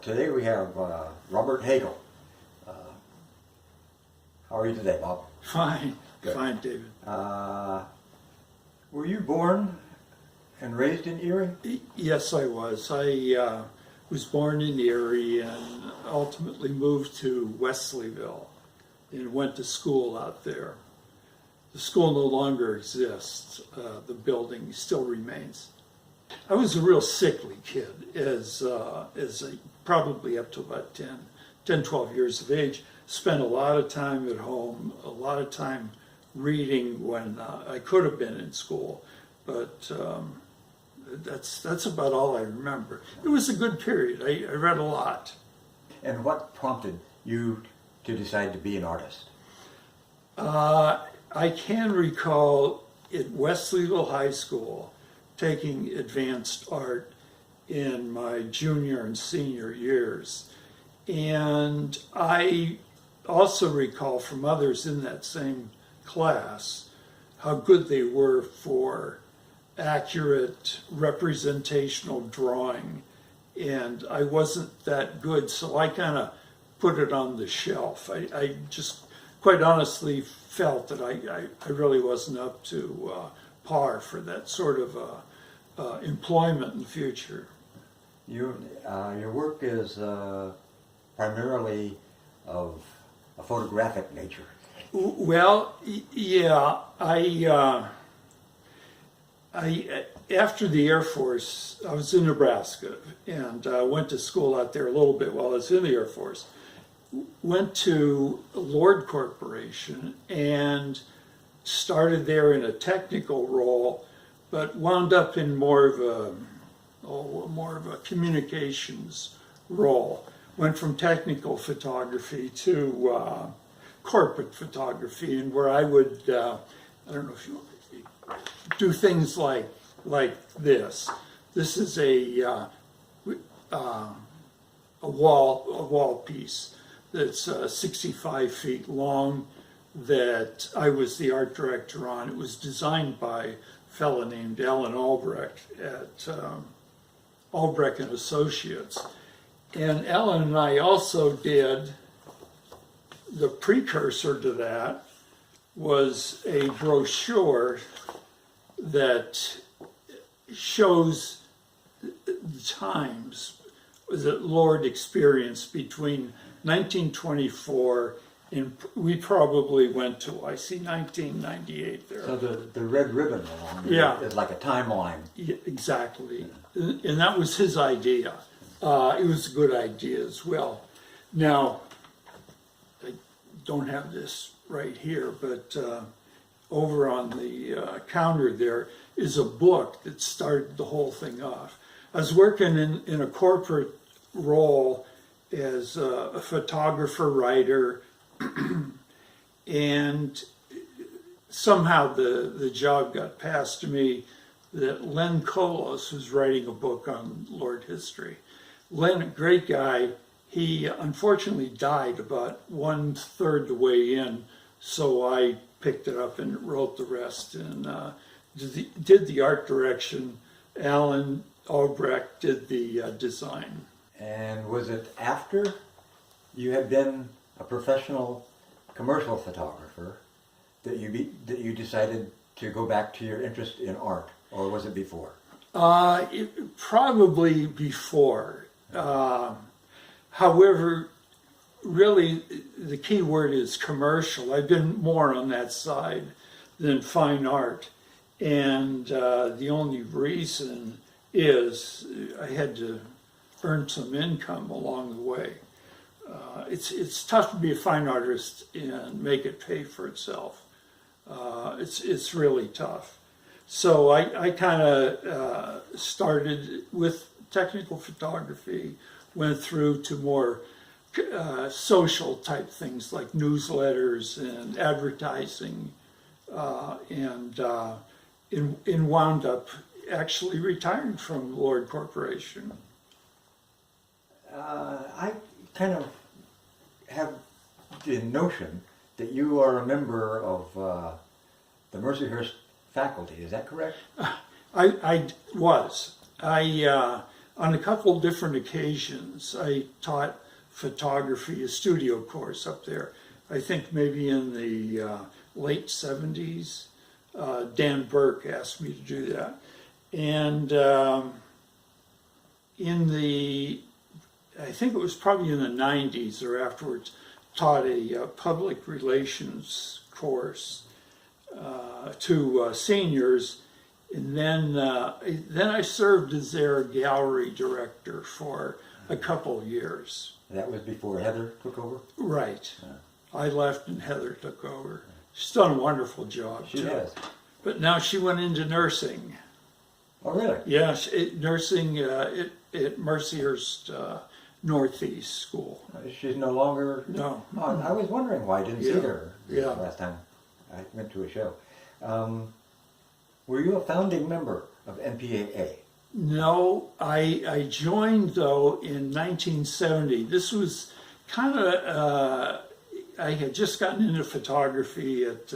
Today we have Robert Hagle. How are you today, Bob? Fine, Good. fine, David. Were you born and raised in Erie? Yes, I was. I was born in Erie and ultimately moved to Wesleyville and went to school out there. The school no longer exists. The building still remains. I was a real sickly kid probably up to about 10, 12 years of age. Spent a lot of time at home, a lot of time reading when I could have been in school, but that's about all I remember. It was a good period. I read a lot. And what prompted you to decide to be an artist? I can recall at Wesleyville High School taking advanced art in my junior and senior years. And I also recall from others in that same class how good they were for accurate representational drawing. And I wasn't that good, so I kind of put it on the shelf. I just quite honestly felt that I really wasn't up to par for that sort of employment in the future. Your work is primarily of a photographic nature. Well, yeah, after the Air Force, I was in Nebraska and went to school out there a little bit while I was in the Air Force. Went to Lord Corporation and started there in a technical role, but wound up in more of a communications role. Went from technical photography to corporate photography, and where I would, I don't know if you do things like this. This is a wall piece that's 65 feet long that I was the art director on. It was designed by a fellow named Alan Albrecht at Albrecht and Associates. And Alan and I also did, the precursor to that was a brochure that shows the times that Lord experienced between 1924 and we probably went to, I see 1998 there. So the red ribbon along there is like a timeline. Yeah, exactly. And that was his idea. It was a good idea as well. Now, I don't have this right here, but over on the counter there is a book that started the whole thing off. I was working in a corporate role as a photographer, writer, and somehow the job got passed to me that Len Kolos was writing a book on Lord history. Len, a great guy, he unfortunately died about 1/3 the way in, so I picked it up and wrote the rest and did the art direction. Alan Albrecht did the design. And was it after you had been a professional commercial photographer that you decided to go back to your interest in art, or was it before? Probably before. However, really the key word is commercial. I've been more on that side than fine art, and the only reason is I had to earn some income along the way. It's tough to be a fine artist and make it pay for itself. It's really tough. So I kind of started with technical photography, went through to more social type things like newsletters and advertising, and wound up actually retiring from Lord Corporation. I kind of have the notion that you are a member of the Mercyhurst faculty. Is that correct? I was. on a couple different occasions, I taught photography, a studio course up there. I think maybe in the late 70s. Dan Burke asked me to do that. And I think it was probably in the 90s or afterwards, taught a public relations course to seniors. And then I served as their gallery director for a couple of years. That was before Heather took over? Right. I left and Heather took over. She's done a wonderful job. She has. But now she went into nursing. Oh, really? Yeah, nursing at Mercyhurst Northeast School. She's no longer... No. Oh, I was wondering why I didn't see her Yeah. last time I went to a show. Were you a founding member of NPAA? No, I joined though in 1970. This was kind of, I had just gotten into photography at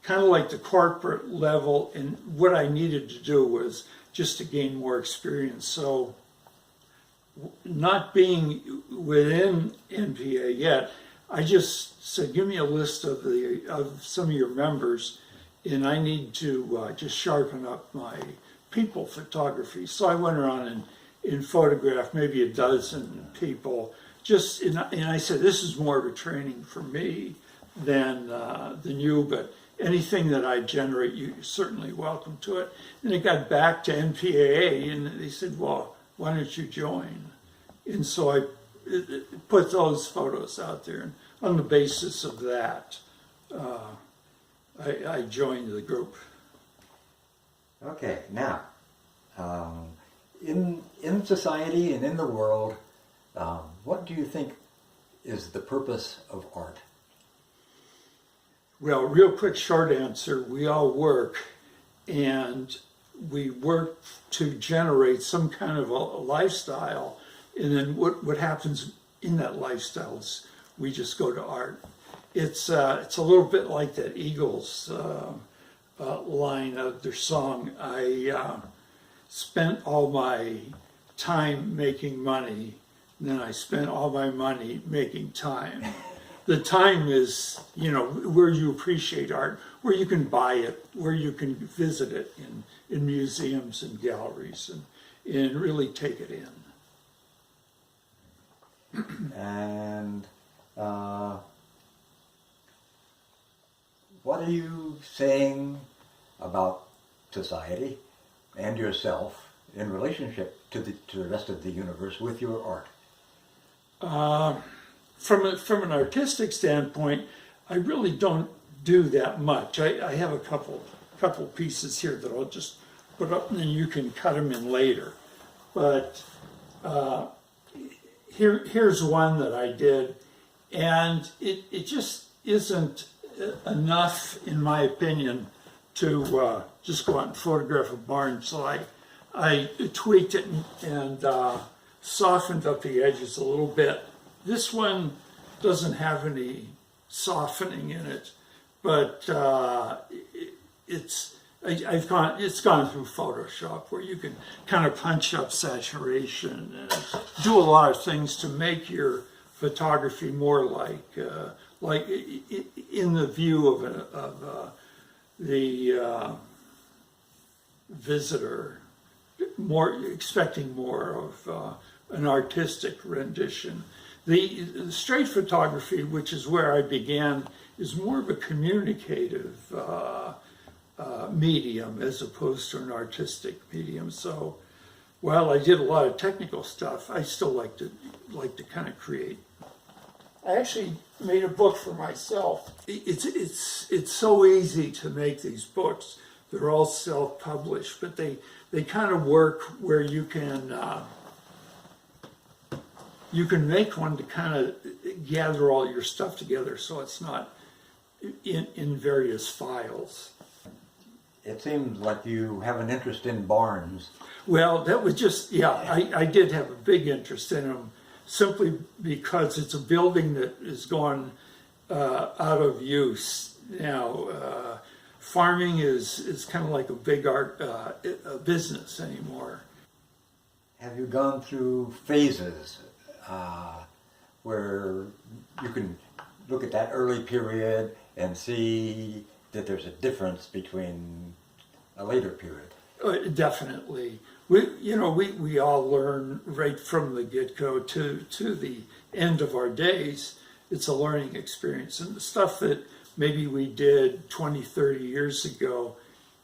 kind of like the corporate level, and what I needed to do was just to gain more experience. So not being within NPA yet, I just said, give me a list of some of your members, and I need to just sharpen up my people photography. So I went around and photographed maybe a dozen people. And I said, this is more of a training for me than you, but anything that I generate, you're certainly welcome to it. And it got back to NPAA, and they said, well, why don't you join? And so I put those photos out there, and on the basis of that, I joined the group. Okay, now, in society and in the world, what do you think is the purpose of art? Well, real quick, short answer, we all work, and we work to generate some kind of a lifestyle, and then what happens in that lifestyle is we just go to art. It's a little bit like that Eagles line of their song. I spent all my time making money, and then I spent all my money making time. The time is, where you appreciate art, where you can buy it, where you can visit it in museums and galleries and really take it in. And what are you saying about society and yourself in relationship to the rest of the universe with your art? From an artistic standpoint, I really don't do that much. I have a couple pieces here that I'll just put up, and then you can cut them in later. But here's one that I did, and it just isn't enough, in my opinion, to just go out and photograph a barn. So I tweaked it and softened up the edges a little bit. This one doesn't have any softening in it, but it's gone through Photoshop, where you can kind of punch up saturation and do a lot of things to make your photography more like in the view of the visitor, expecting more of an artistic rendition. The straight photography, which is where I began, is more of a communicative medium as opposed to an artistic medium. So while I did a lot of technical stuff, I still like to kind of create. I actually made a book for myself. It's so easy to make these books. They're all self-published, but they kind of work where you can make one to kind of gather all your stuff together, so it's not in various files. It seems like you have an interest in barns. Well, that was just, I did have a big interest in them, simply because it's a building that is gone out of use now. Farming is kind of like a big art business anymore. have you gone through phases where you can look at that early period and see that there's a difference between a later period? Definitely. We all learn right from the get-go to the end of our days. It's a learning experience. And the stuff that maybe we did 20, 30 years ago,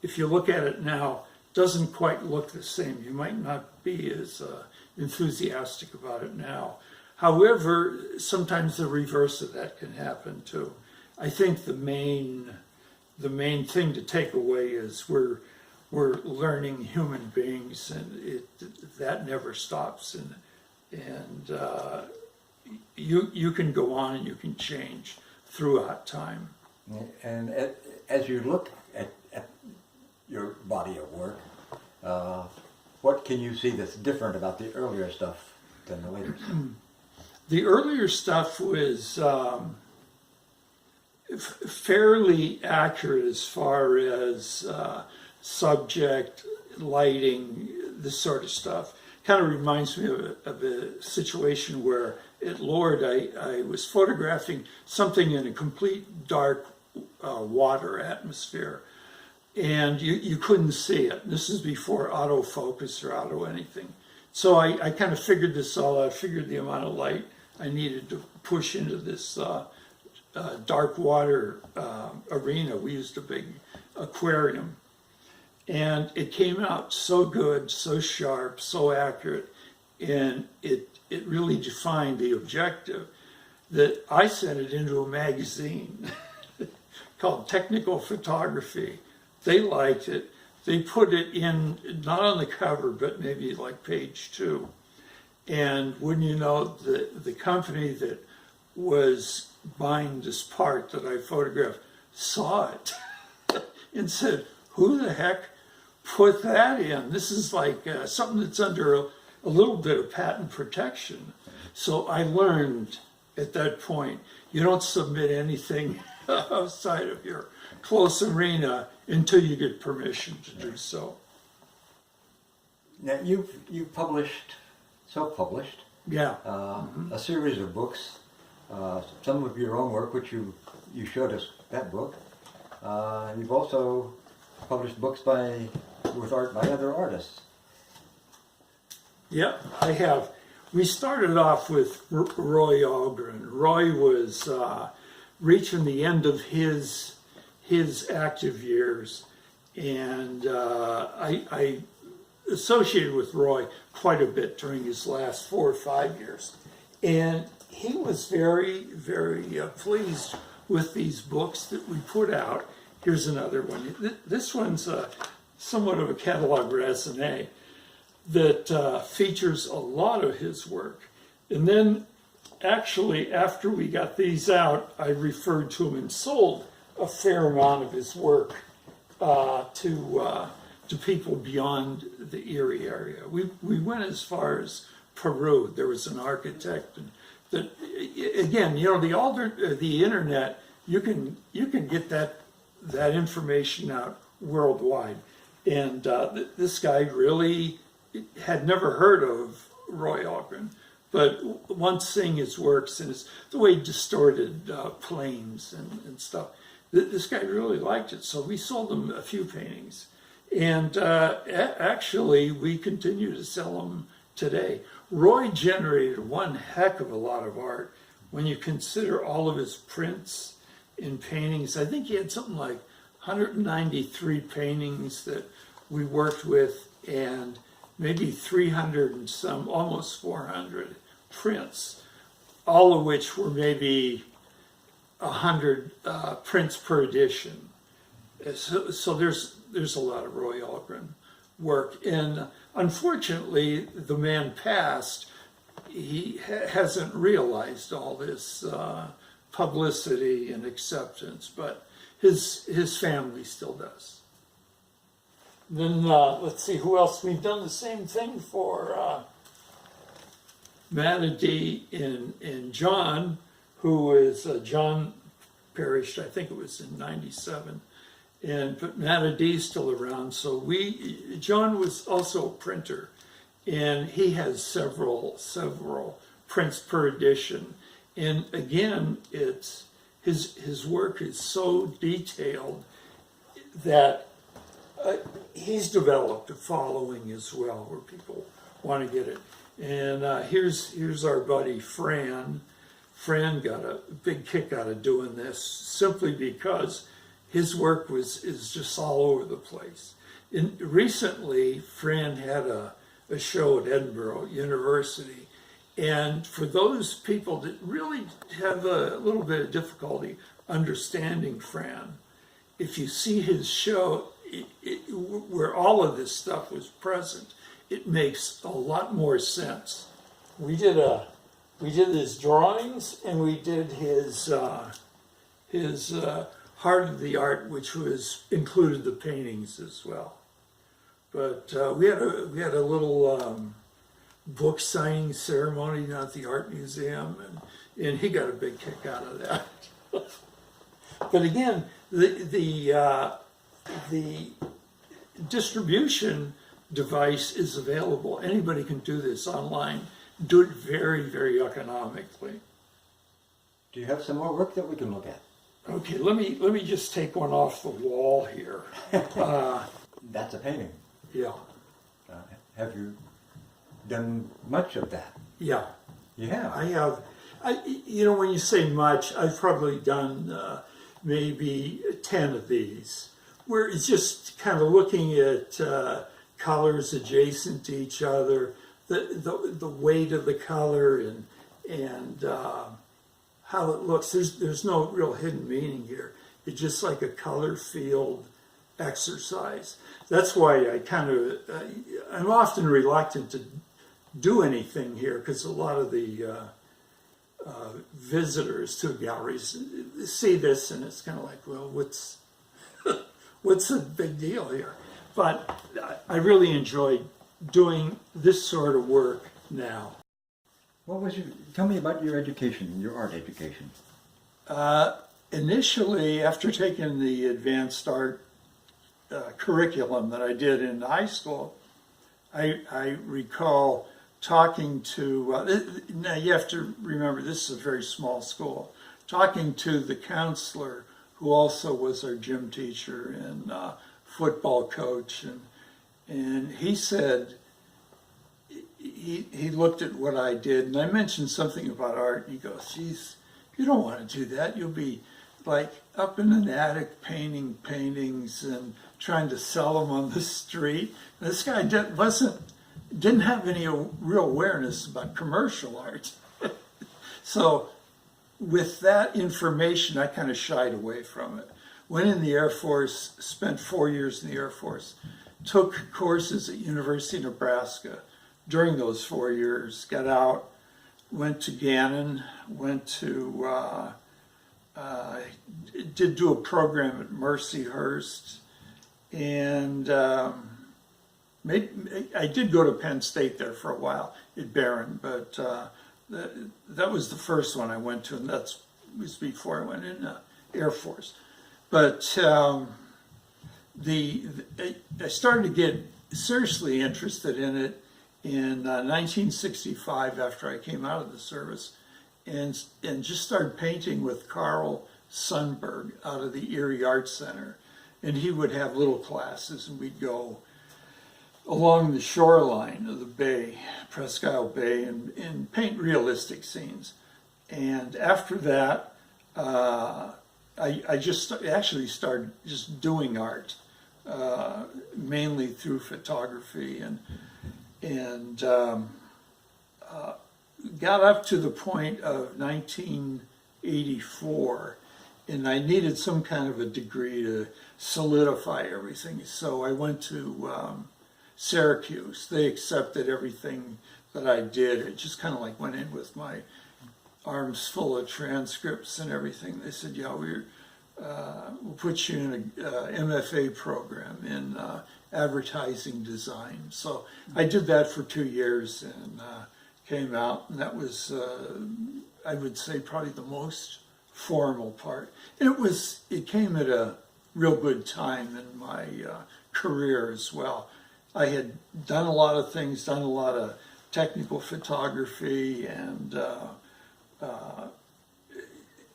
if you look at it now, doesn't quite look the same. You might not be as enthusiastic about it now. However, sometimes the reverse of that can happen too. I think the main thing to take away is we're learning human beings, and that never stops. And you can go on and you can change throughout time. And as you look at your body of work, what can you see that's different about the earlier stuff than the later stuff? The earlier stuff was fairly accurate as far as subject, lighting, this sort of stuff. Kind of reminds me of a situation where at Lord I was photographing something in a complete dark water atmosphere, and you couldn't see it. This is before autofocus or auto anything. So I kind of figured this all out, figured the amount of light I needed to push into this dark water arena. We used a big aquarium. And it came out so good, so sharp, so accurate, and it really defined the objective that I sent it into a magazine called Technical Photography. They liked it. They put it in, not on the cover, but maybe like page 2. And wouldn't you know, the company that was buying this part that I photographed saw it and said, "Who the heck put that in? This is like something that's under a little bit of patent protection." So I learned at that point, you don't submit anything outside of your close arena until you get permission to do so. Now you've published, self-published, Yeah. a series of books, some of your own work, which you showed us that book. You've also published books with art by other artists. Yeah, I have. We started off with Roy Algren. Roy was reaching the end of his active years, and I associated with Roy quite a bit during his last 4 or 5 years. And he was very, very pleased with these books that we put out. Here's another one. This one's somewhat of a catalog raisonné that features a lot of his work. And then actually, after we got these out, I referred to him and sold a fair amount of his work to people beyond the Erie area. We went as far as Peru. There was an architect, and that, again, the internet, you can get that information out worldwide. And this guy really had never heard of Roy Algren, but once seeing his works and the way he distorted planes and stuff, this guy really liked it. So we sold him a few paintings, and actually we continue to sell them today. Roy generated one heck of a lot of art when you consider all of his prints and paintings. I think he had something like 193 paintings that we worked with, and maybe 300 and some, almost 400 prints, all of which were maybe 100 prints per edition. So there's a lot of Roy Algren work, and unfortunately the man passed. He hasn't realized all this publicity and acceptance, but his family still does. Then let's see who else. We've done the same thing for Matty and John, who is John perished, I think it was in '97, but Matty is still around. So John was also a printer, and he has several prints per edition. And again, it's his work is so detailed that he's developed a following as well, where people want to get it. And here's our buddy Fran. Fran got a big kick out of doing this simply because his work is just all over the place. Recently, Fran had a show at Edinburgh University, and for those people that really have a little bit of difficulty understanding Fran, if you see his show where all of this stuff was present, it makes a lot more sense. We did his drawings, and we did his Heart of the Art, which included the paintings as well. But we had a little book signing ceremony down at the art museum, and he got a big kick out of that. But again, the distribution device is available. Anybody can do this online. Do it very, very economically. Do you have some more work that we can look at? Okay, let me just take one off the wall here. That's a painting. Yeah. Have you done much of that? Yeah. Yeah. I have. When you say much, I've probably done maybe 10 of these, where it's just kind of looking at colors adjacent to each other, the weight of the color, and how it looks. There's no real hidden meaning here. It's just like a color field exercise. That's why I'm often reluctant to do anything here, because a lot of the visitors to galleries see this and it's kind of like, well, what's the big deal here? But I really enjoy doing this sort of work now. Tell me about your education, your art education. Initially, after taking the advanced art curriculum that I did in high school, I recall talking to, now you have to remember this is a very small school, talking to the counselor who also was our gym teacher and football coach, and he said, he looked at what I did, and I mentioned something about art, and he goes, geez, you don't want to do that. You'll be like up in an attic painting paintings and trying to sell them on the street. And this guy didn't have any real awareness about commercial art. So with that information, I kind of shied away from it. Went in the Air Force, spent 4 years in the Air Force, took courses at University of Nebraska during those 4 years, got out, went to Gannon, did do a program at Mercyhurst, and I did go to Penn State there for a while at Barron, but that was the first one I went to, and that was before I went in Air Force. But I started to get seriously interested in it in 1965 after I came out of the service, and just started painting with Carl Sundberg out of the Erie Art Center. And he would have little classes, and we'd go along the shoreline of the bay, Presque Isle Bay, and paint realistic scenes. And after that, I just actually started just doing art, mainly through photography, and got up to the point of 1984, and I needed some kind of a degree to solidify everything. So I went to Syracuse. They accepted everything that I did. It just kind of like went in with my arms full of transcripts and everything. They said, yeah, we'll put you in a MFA program in advertising design. So I did that for 2 years and came out, and that was, I would say, probably the most formal part. And it came at a real good time in my career as well. I had done a lot of things, done a lot of technical photography and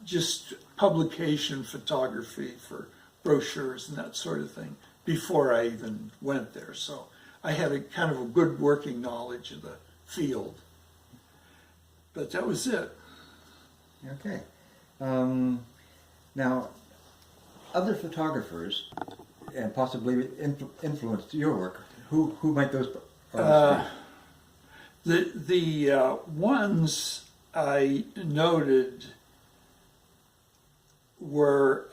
just publication photography for brochures and that sort of thing before I even went there. So I had a kind of a good working knowledge of the field. But that was it. Okay. Now, other photographers, and possibly influenced your work, who might those artists be? The ones I noted were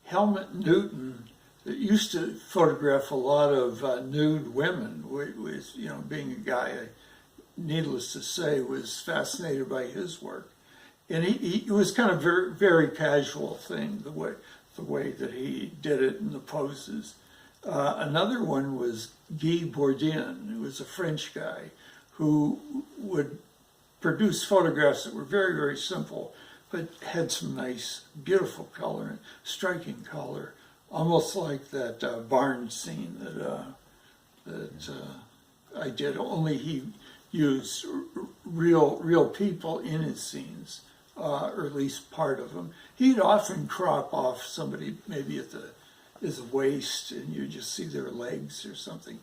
Helmut Newton, that used to photograph a lot of nude women, with, you know, being a guy, needless to say, was fascinated by his work. And he was kind of very, very casual thing, the way that he did it and the poses. Another one was Guy Bourdin, who was a French guy who would produce photographs that were very, very simple, but had some nice, beautiful color and striking color, almost like that barn scene that I did. Only he used real people in his scenes, or at least part of them. He'd often crop off somebody maybe at the waist, and you just see their legs or something.